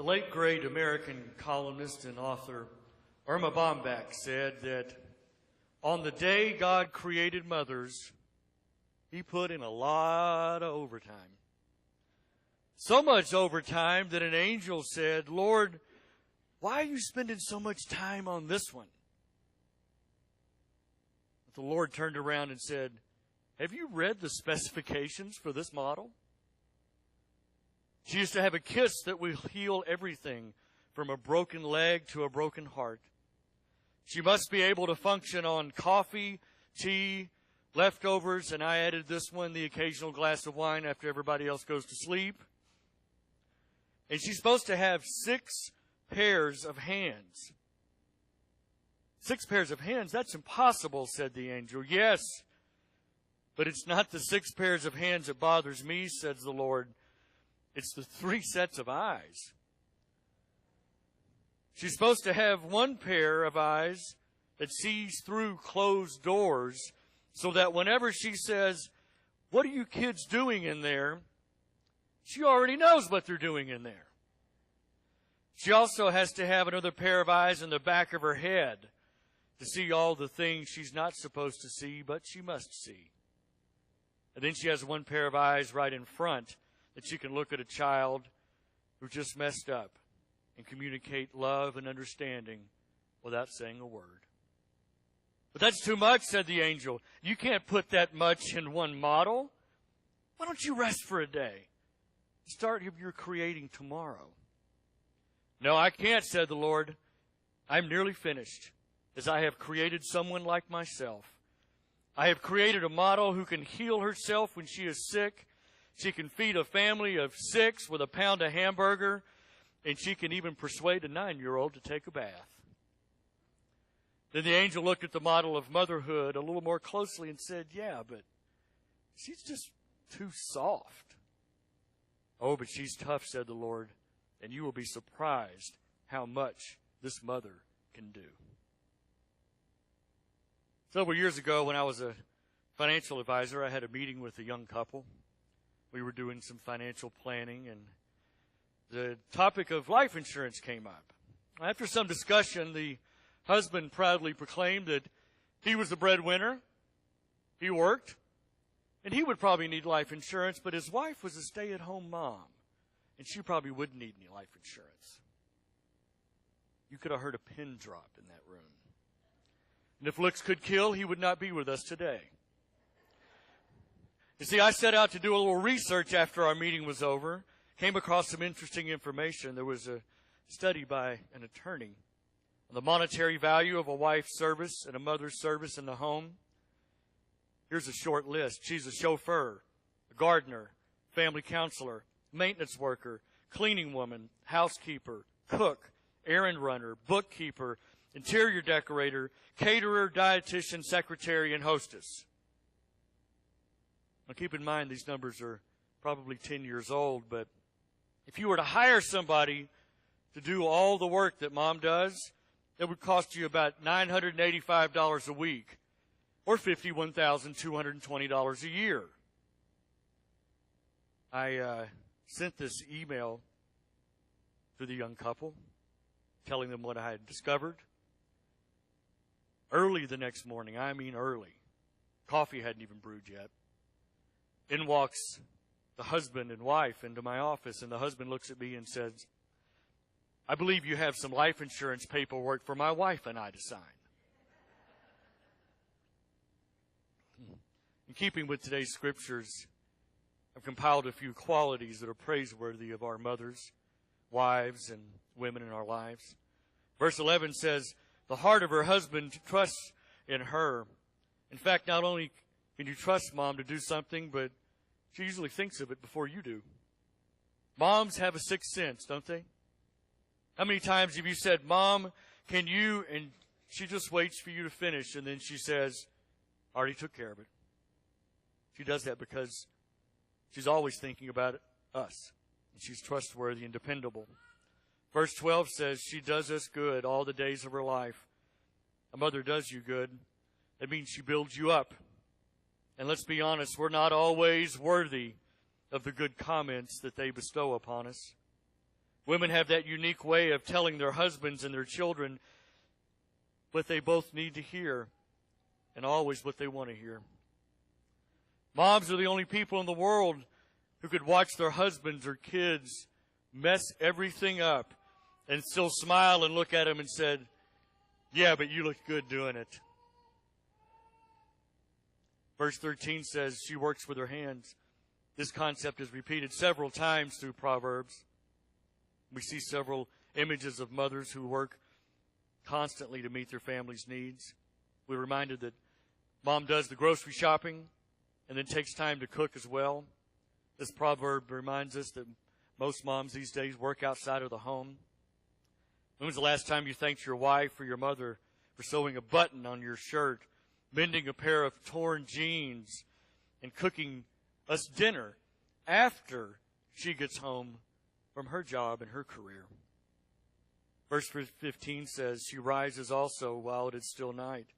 The late great American columnist and author Irma Bombach said that on the day God created mothers, he put in a lot of overtime. So much overtime that an angel said, "Lord, why are you spending so much time on this one?" But the Lord turned around and said, "Have you read the specifications for this model? She used to have a kiss that will heal everything from a broken leg to a broken heart. She must be able to function on coffee, tea, leftovers," and I added this one, the occasional glass of wine after everybody else goes to sleep. And she's supposed to have 6 pairs of hands. 6 pairs of hands? That's impossible, said the angel. "Yes, but it's not the 6 pairs of hands that bothers me," says the Lord. "It's the 3 sets of eyes." She's supposed to have 1 pair of eyes that sees through closed doors so that whenever she says, "What are you kids doing in there?" she already knows what they're doing in there. She also has to have another pair of eyes in the back of her head to see all the things she's not supposed to see, but she must see. And then she has 1 pair of eyes right in front that she can look at a child who just messed up and communicate love and understanding without saying a word. "But that's too much," said the angel. "You can't put that much in 1 model. Why don't you rest for a day? Start your creating tomorrow." "No, I can't," said the Lord. "I'm nearly finished, as I have created someone like myself. I have created a model who can heal herself when she is sick. She can feed a family of 6 with a pound of hamburger, and she can even persuade a 9-year-old to take a bath." Then the angel looked at the model of motherhood a little more closely and said, "Yeah, but she's just too soft." "Oh, but she's tough," said the Lord, "and you will be surprised how much this mother can do." Several years ago, when I was a financial advisor, I had a meeting with a young couple. We were doing some financial planning, and the topic of life insurance came up. After some discussion, the husband proudly proclaimed that he was the breadwinner, he worked, and he would probably need life insurance, but his wife was a stay-at-home mom, and she probably wouldn't need any life insurance. You could have heard a pin drop in that room. And if looks could kill, he would not be with us today. You see, I set out to do a little research after our meeting was over, came across some interesting information. There was a study by an attorney on the monetary value of a wife's service and a mother's service in the home. Here's a short list. She's a chauffeur, a gardener, family counselor, maintenance worker, cleaning woman, housekeeper, cook, errand runner, bookkeeper, interior decorator, caterer, dietitian, secretary, and hostess. Now keep in mind these numbers are probably 10 years old, but if you were to hire somebody to do all the work that mom does, it would cost you about $985 a week, or $51,220 a year. I sent this email to the young couple, telling them what I had discovered. Early the next morning, I mean early, coffee hadn't even brewed yet, in walks the husband and wife into my office, and the husband looks at me and says, "I believe you have some life insurance paperwork for my wife and I to sign." In keeping with today's scriptures, I've compiled a few qualities that are praiseworthy of our mothers, wives, and women in our lives. Verse 11 says, "The heart of her husband trusts in her." In fact, not only can you trust mom to do something, but she usually thinks of it before you do. Moms have a 6th sense, don't they? How many times have you said, "Mom, can you," and she just waits for you to finish, and then she says, "I already took care of it." She does that because she's always thinking about us, and she's trustworthy and dependable. Verse 12 says, "She does us good all the days of her life." A mother does you good. That means she builds you up. And let's be honest, we're not always worthy of the good comments that they bestow upon us. Women have that unique way of telling their husbands and their children what they both need to hear, and always what they want to hear. Moms are the only people in the world who could watch their husbands or kids mess everything up and still smile and look at them and said, "Yeah, but you look good doing it." Verse 13 says she works with her hands. This concept is repeated several times through Proverbs. We see several images of mothers who work constantly to meet their family's needs. We're reminded that mom does the grocery shopping and then takes time to cook as well. This proverb reminds us that most moms these days work outside of the home. When was the last time you thanked your wife or your mother for sewing a button on your shirt, mending a pair of torn jeans, and cooking us dinner after she gets home from her job and her career? Verse 15 says, she rises also while it is still night.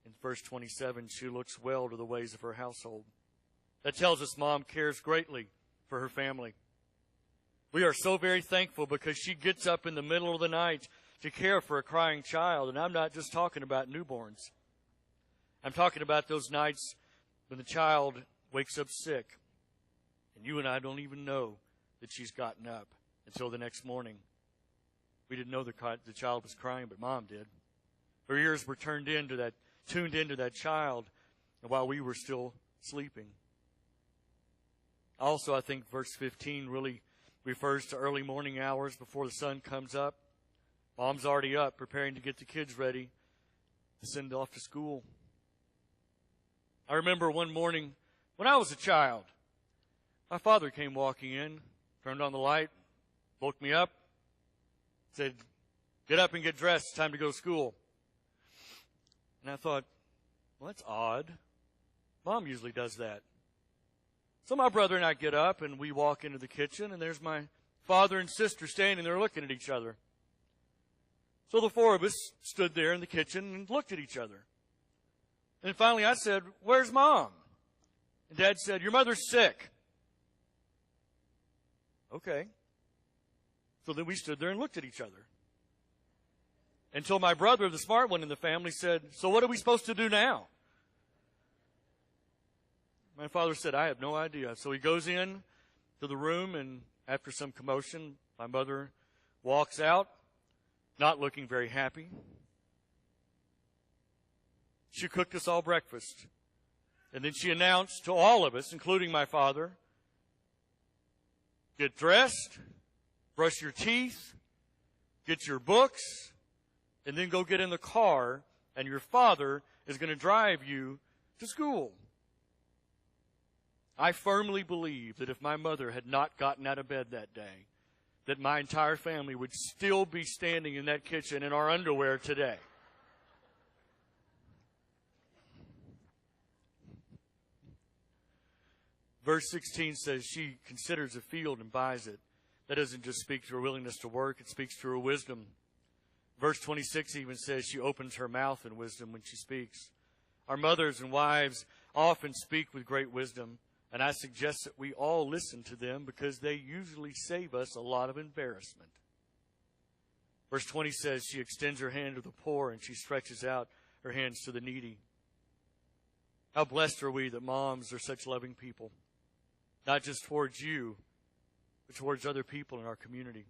In verse 27, she looks well to the ways of her household. That tells us mom cares greatly for her family. We are so very thankful because she gets up in the middle of the night to care for a crying child. And I'm not just talking about newborns. I'm talking about those nights when the child wakes up sick, and you and I don't even know that she's gotten up until the next morning. We didn't know the child was crying, but mom did. Her ears were tuned into that child, and while we were still sleeping. Also, I think verse 15 really refers to early morning hours before the sun comes up. Mom's already up, preparing to get the kids ready to send off to school. I remember one morning when I was a child, my father came walking in, turned on the light, woke me up, said, "Get up and get dressed. It's time to go to school." And I thought, well, that's odd. Mom usually does that. So my brother and I get up, and we walk into the kitchen, and there's my father and sister standing there looking at each other. So the four of us stood there in the kitchen and looked at each other. And finally I said, "Where's Mom?" And Dad said, "Your mother's sick." Okay. So then we stood there and looked at each other. Until my brother, the smart one in the family, said, "So what are we supposed to do now?" My father said, "I have no idea." So he goes in to the room, and after some commotion, my mother walks out, not looking very happy. She cooked us all breakfast. And then she announced to all of us, including my father, "Get dressed, brush your teeth, get your books, and then go get in the car, and your father is going to drive you to school." I firmly believe that if my mother had not gotten out of bed that day, that my entire family would still be standing in that kitchen in our underwear today. Verse 16 says she considers a field and buys it. That doesn't just speak to her willingness to work, it speaks to her wisdom. Verse 26 even says she opens her mouth in wisdom when she speaks. Our mothers and wives often speak with great wisdom, and I suggest that we all listen to them because they usually save us a lot of embarrassment. Verse 20 says she extends her hand to the poor and she stretches out her hands to the needy. How blessed are we that moms are such loving people, not just towards you, but towards other people in our community.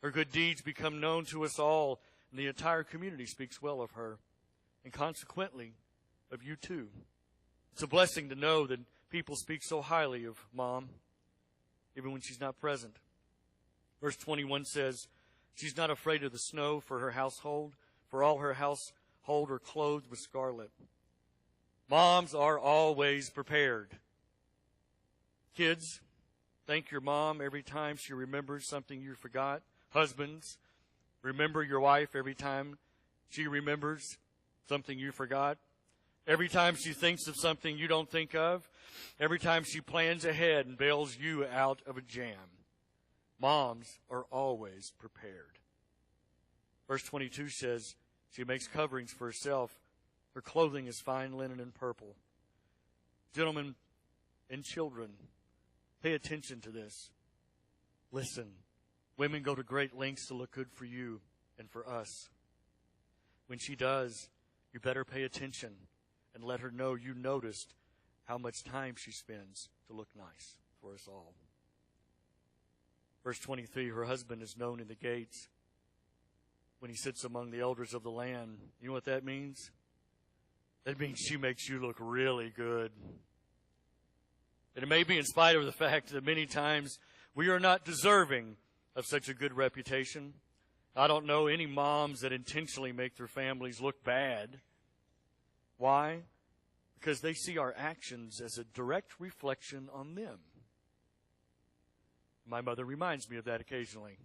Her good deeds become known to us all, and the entire community speaks well of her, and consequently of you too. It's a blessing to know that people speak so highly of Mom, even when she's not present. Verse 21 says, she's not afraid of the snow for her household, for all her household are clothed with scarlet. Moms are always prepared. Kids, thank your mom every time she remembers something you forgot. Husbands, remember your wife every time she remembers something you forgot. Every time she thinks of something you don't think of. Every time she plans ahead and bails you out of a jam. Moms are always prepared. Verse 22 says she makes coverings for herself. Her clothing is fine linen and purple. Gentlemen and children, pay attention to this. Listen Women go to great lengths to look good for you and for us. When she does, you better pay attention and let her know you noticed how much time she spends to look nice for us all. Verse 23, her husband is known in the gates when he sits among the elders of the land. You know what that means? That means she makes you look really good. And it may be in spite of the fact that many times we are not deserving of such a good reputation. I don't know any moms that intentionally make their families look bad. Why? Because they see our actions as a direct reflection on them. My mother reminds me of that occasionally.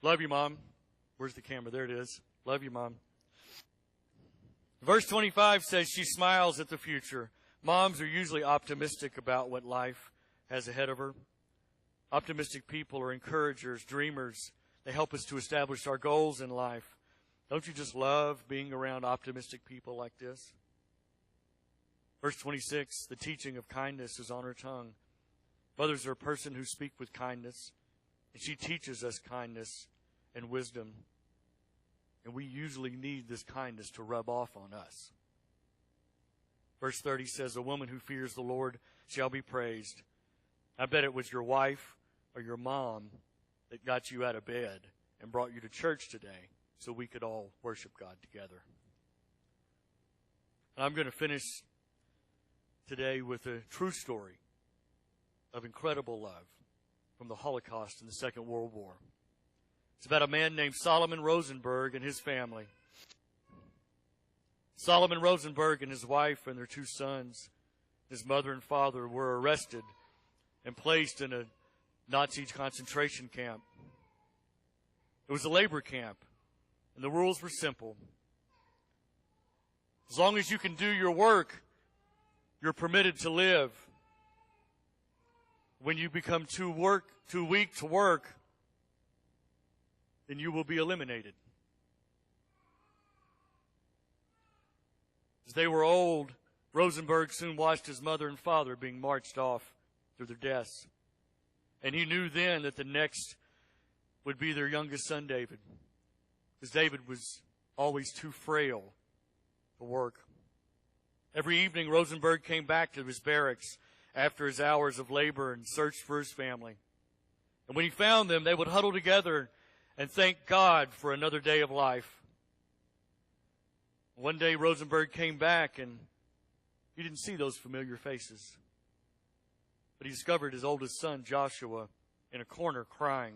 Love you, Mom. Where's the camera? There it is. Love you, Mom. Verse 25 says she smiles at the future. Moms are usually optimistic about what life has ahead of her. Optimistic people are encouragers, dreamers. They help us to establish our goals in life. Don't you just love being around optimistic people like this? Verse 26, the teaching of kindness is on her tongue. Mothers are a person who speak with kindness, and she teaches us kindness and wisdom. And we usually need this kindness to rub off on us. Verse 30 says, a woman who fears the Lord shall be praised. I bet it was your wife or your mom that got you out of bed and brought you to church today so we could all worship God together. And I'm going to finish today with a true story of incredible love from the Holocaust and the Second World War. It's about a man named Solomon Rosenberg and his family. Solomon Rosenberg and his wife and their 2 sons, his mother and father, were arrested and placed in a Nazi concentration camp. It was a labor camp, and the rules were simple. As long as you can do your work, you're permitted to live. When you become too weak to work, then you will be eliminated. As they were old, Rosenberg soon watched his mother and father being marched off to their deaths. And he knew then that the next would be their youngest son, David, because David was always too frail to work. Every evening, Rosenberg came back to his barracks after his hours of labor and searched for his family. And when he found them, they would huddle together and thank God for another day of life. One day, Rosenberg came back, and he didn't see those familiar faces. But he discovered his oldest son, Joshua, in a corner crying.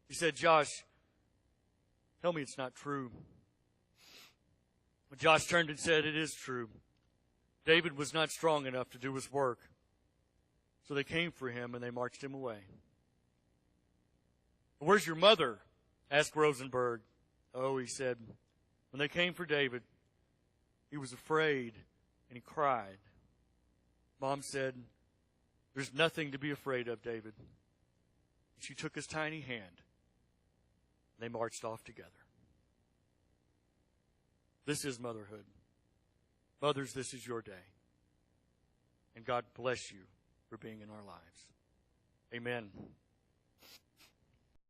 He said, Josh, tell me it's not true. But Josh turned and said, it is true. David was not strong enough to do his work. So they came for him and they marched him away. Where's your mother? Asked Rosenberg. Oh, he said, when they came for David, he was afraid and he cried. Mom said, there's nothing to be afraid of, David. She took his tiny hand and they marched off together. This is motherhood. Mothers, this is your day. And God bless you for being in our lives. Amen.